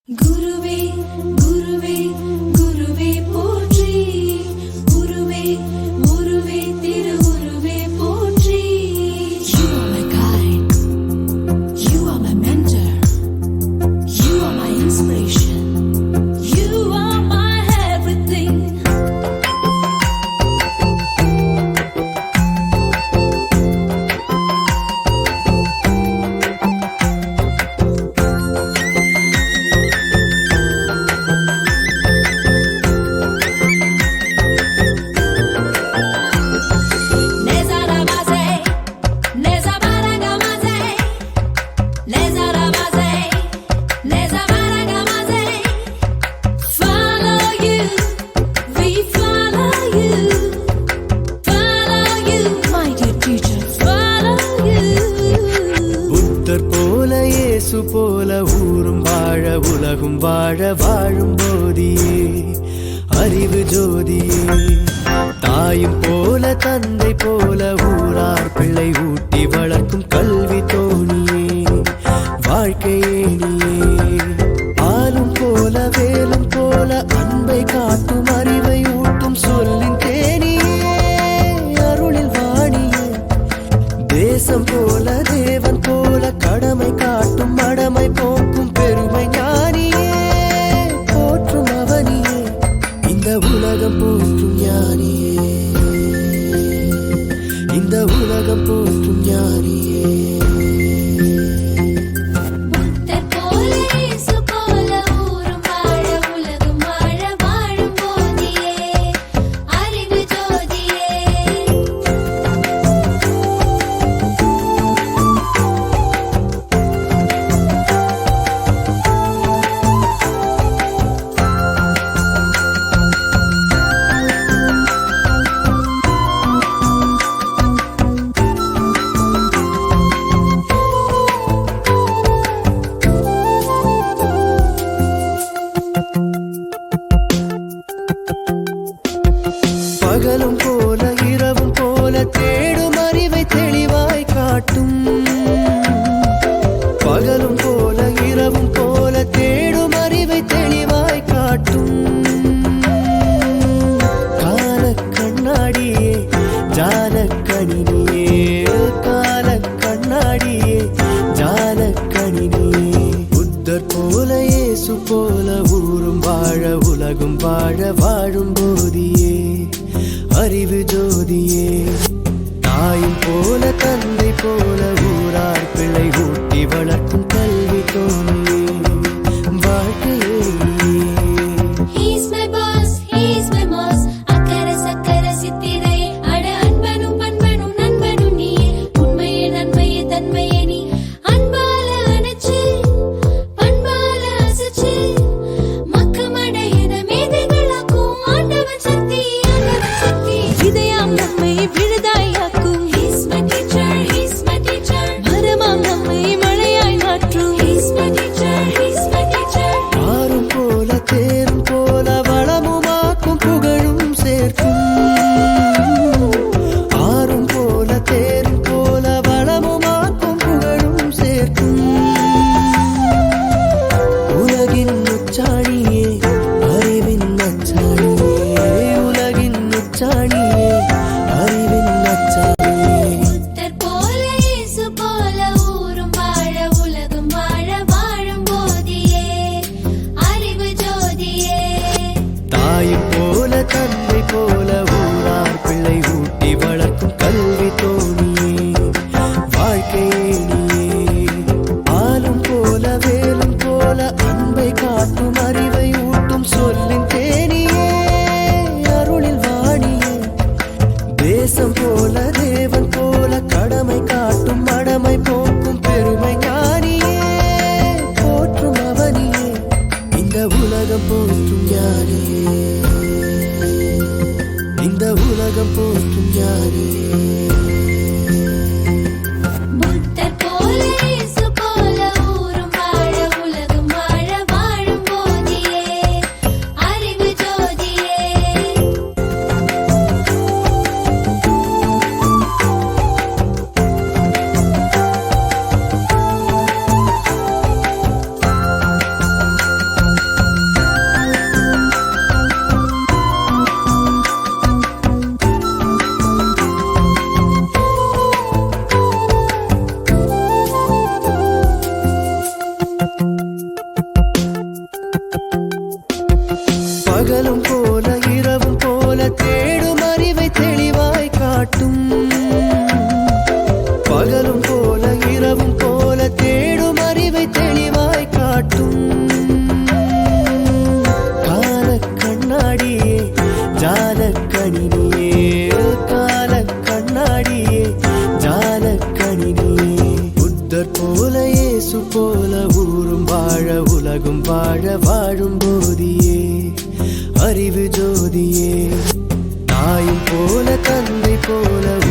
குருவே குருவே குருவே போற்றி, குருவே குருவே திருகுருவே போற்றி. You are my guide, you are my mentor, you are my inspiration, you are my everything. போல ஊரும் வாழ உலகும் வாழ வாழும் போதியே அறிவு ஜோதியே, தாயும் போல தந்தை போல ஊரார் பிள்ளை ஊட்டி வளர்க்கும் கல்வி தோணியே வாழ்க்கையே நீயே. ஆளும் போல வேலும் போல அன்பை காட்டும் அறிவை ஊட்டும் சொல்லின் தேனியே அருளில் வாணியே. தேசம் போல தேவன் போல கடமை காட்டும் மடமை போக்கும் பெருமை ஞானியே போற்றும் அவனியே, இந்த உலகம் போற்றும் ஞானியே, இந்த உலகம் போற்றும் ஞானியே. பகலும் போல இரவும் போல தேடும் அறிவை தெளிவாய் காட்டும், பகலும் போல இரவும் போல தேடும் அறிவை தெளிவாய் காட்டும். கால கண்ணாடியே ஜால கணினியே, கால கண்ணாடியே ஜால கணினியே. புத்தர் போல இயேசு போல ஊரும் வாழ உலகும் வாழ வாழும் போதியே அறிவு ஜோதியே, தாயும் போல தந்தை போல ஊரார் பிள்ளை ஊட்டி வளர்க்கும் கல்வி தோணியே வாழ்க்கையே. He's my boss, he's my boss. அக்கறை சக்கரை சித்திரை அட அன்பனும் பண்பனும் நண்பனும் நீயே. உண்மையே நன்மையே தன்மையே நீ அன்பால அணைச்சு பண்பால அசைச்சு மக்கமடையன மேதைகளாக்கும் ஆண்டவன் சக்தி, ஆண்டவன் சக்தி. இதயம் நம்மை விழுதாயாக்கும். He's my teacher, he's my teacher. மரமாம் நம்மை மழையாய் மாற்றும். He's my teacher, he's my teacher. ஆறும் போல தேரும் போல வளமுமாக்கும் புகழும் சேர்க்கும், ஆறும் போல தேரும் போல வளமுமாக்கும் புகழும் சேர்க்கும். உலகின் உச்சாணியே அறிவின் நச்சாணியே, உலகின் உச்சாணியே அறிவின் நச்சாணியே. புத்தர் போல இயேசு போல ஊரும் வாழ உலகம் வாழ வாழும் போதியே அறிவு ஜோதியே. தாயும் போல தந்தை போல ஊரார் பிள்ளை ஊட்டி வளர்க்கும் கல்வி தோணியே வாழ்க்கையே நீயே. ஆளும் போல வேலும் போல அன்பை காட்டும் அறிவை ஊட்டும் சொல்லின் தேனியே அருளில் வாணியே. தேசம் போல தேவன் போல கடமை காட்டும் மடமை போக்கும் பெருமை ஞானியே போற்றும் அவனியே, இந்த உலகம் போற்றும் ஞானியே, இந்த உலகம் போற்றும் ஞானியே. புத்தர் போல இயேசு போல ஊரும் வாழ உலகம் வாழ வாழும் போதியே அறிவு ஜோதியே. போல